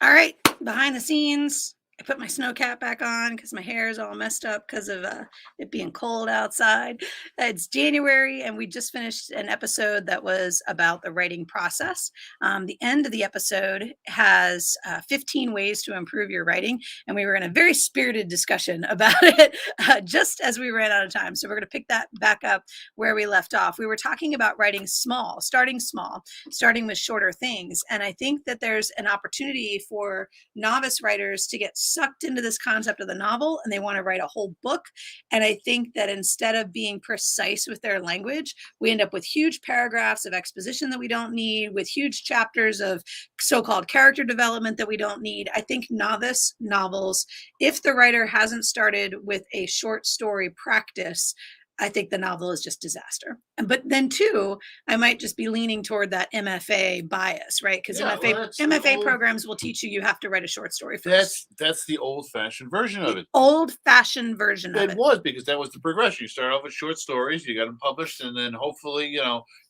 All right, behind the scenes. I put my snow cap back on because my hair is all messed up because of it being cold outside. It's January, and we just finished an episode that was about the writing process. The end of the episode has 15 ways to improve your writing, and we were in a very spirited discussion about it just as we ran out of time. So we're going to pick that back up where we left off. We were talking about writing small, starting with shorter things. And I think that there's an opportunity for novice writers to get sucked into this concept of the novel and they want to write a whole book. And I think that instead of being precise with their language, we end up with huge paragraphs of exposition that we don't need, with huge chapters of so-called character development that we don't need. I think novice novels, if the writer hasn't started with a short story practice, I think the novel is just disaster. But then too, I might just be leaning toward that MFA bias, right? Because Yeah, well, that's the MFA old- programs will teach you have to write a short story first. That's the old-fashioned version of it. Old-fashioned version of It it. was because that was the progression. You start off with short stories, you got them published, and then hopefully,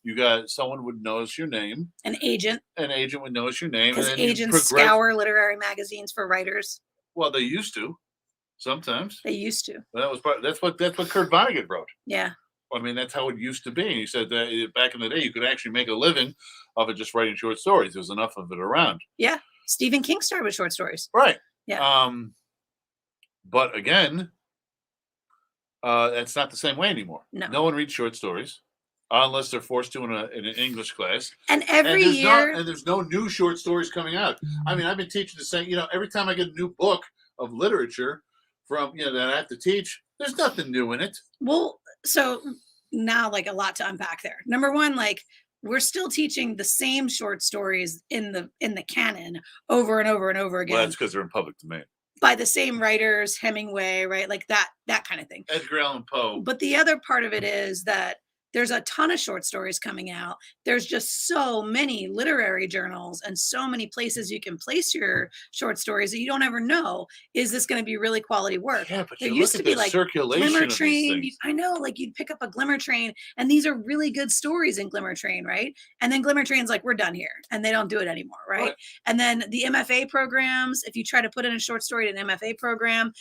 you got someone would notice your name. An agent, An agent would notice your name, and because then you agents progress. scour literary magazines for writers. Well, they used to sometimes. They used to. That's what Kurt Vonnegut wrote. Yeah. I mean, that's how it used to be. And he said that back in the day, you could actually make a living of it just writing short stories. There was enough of it around. Yeah. Stephen King started with short stories. Right. Yeah. But again, that's not the same way anymore. No. one reads short stories unless they're forced to in an English class. And every year, there's no new short stories coming out. I mean, I've been teaching the same. Every time I get a new book of literature from that I have to teach, there's nothing new in it. Well, so now, like, a lot to unpack there. Number one, like, we're still teaching the same short stories in the canon over and over and over again. Well, that's because they're in public domain. By the same writers, Hemingway, right? Like that kind of thing. Edgar Allan Poe. But the other part of it is that there's a ton of short stories coming out. There's just so many literary journals and so many places you can place your short stories that you don't ever know, is this going to be really quality work? Yeah, but there you used look to at be the like circulation Glimmer of these Train. things. I know, like you'd pick up a Glimmer Train, and these are really good stories in Glimmer Train, right? And then Glimmer Train's like, we're done here, and they don't do it anymore, right? And then the MFA programs, if you try to put in a short story to an MFA program,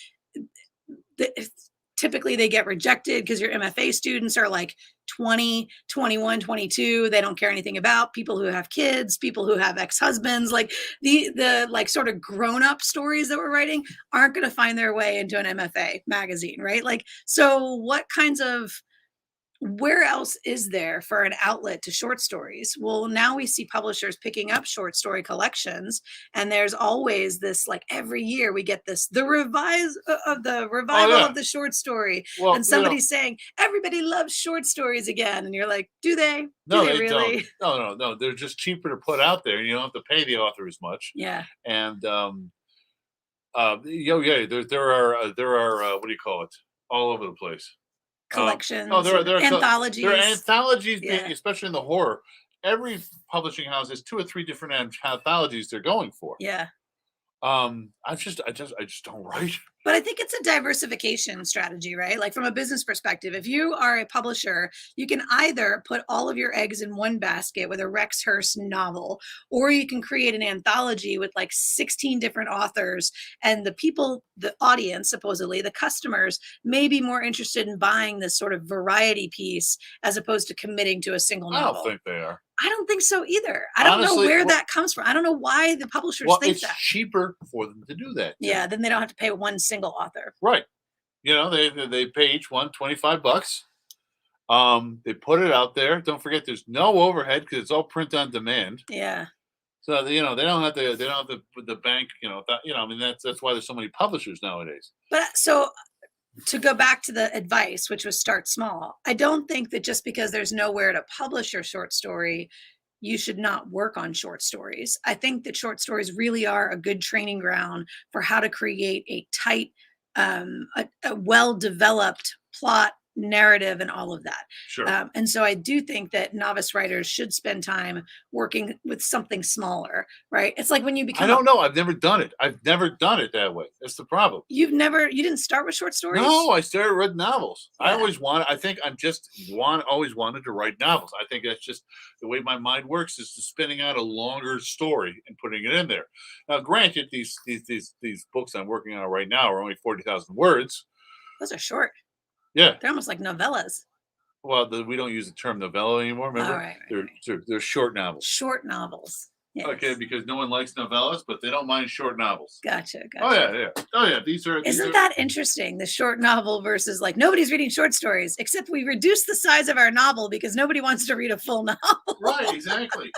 typically they get rejected because your MFA students are like 20, 21, 22. They don't care anything about people who have kids, people who have ex-husbands. Like the like sort of grown-up stories that we're writing aren't going to find their way into an MFA magazine, right? Like, so where else is there for an outlet to short stories? Well, now we see publishers picking up short story collections, and there's always this, like, every year we get the revival of the short story. Well, and somebody's saying everybody loves short stories again, and you're like, do they? No, they really don't. No. They're just cheaper to put out there. You don't have to pay the author as much. Yeah. And there are what do you call it, all over the place. Collections. There are anthologies. There are anthologies, especially in the horror. Every publishing house has 2 or 3 different anthologies they're going for. Yeah. I just don't write. But I think it's a diversification strategy, right? Like, from a business perspective, if you are a publisher, you can either put all of your eggs in one basket with a Rex Hurst novel, or you can create an anthology with like 16 different authors, and the people, the audience, supposedly the customers, may be more interested in buying this sort of variety piece as opposed to committing to a single novel. I don't think they are. I don't think so either. I don't know where that comes from. I don't know why the publishers think that. It's cheaper for them to do that. Yeah, then they don't have to pay one single author. Right. They pay each one $25. They put it out there. Don't forget, there's no overhead because it's all print on demand. Yeah. So they don't have the bank. I mean, that's why there's so many publishers nowadays. But so, to go back to the advice, which was start small, I don't think that just because there's nowhere to publish your short story, you should not work on short stories. I think that short stories really are a good training ground for how to create a tight, a well-developed plot, narrative and all of that. Sure. And so I do think that novice writers should spend time working with something smaller, right? It's like when you I become don't know. I've never done it. I've never done it that way. That's the problem. you didn't start with short stories? No, I started read novels. I Yeah. always wanted to write novels. I think that's just the way my mind works, is to spinning out a longer story and putting it in there. Now, granted, these books I'm working on right now are only 40,000 words. Those are short. Yeah. They're almost like novellas. Well, we don't use the term novella anymore. Remember, Right. they're short novels. Short novels. Yes. Okay, because no one likes novellas, but they don't mind short novels. Gotcha. Oh yeah. Oh yeah. Isn't that interesting? The short novel versus like nobody's reading short stories, except we reduced the size of our novel because nobody wants to read a full novel. Right, exactly.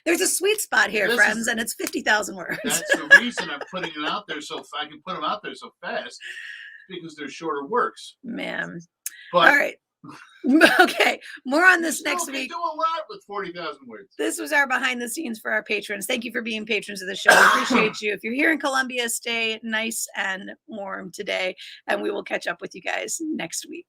There's a sweet spot here, This friends, is- and it's 50,000 words. That's the reason I'm putting it out there I can put them out there so fast, because they're shorter works. Man. But All right. Okay. More on this still next can week. do a lot with 40,000 words. This was our behind the scenes for our patrons. Thank you for being patrons of the show. I appreciate you. If you're here in Columbia, stay nice and warm today, and we will catch up with you guys next week.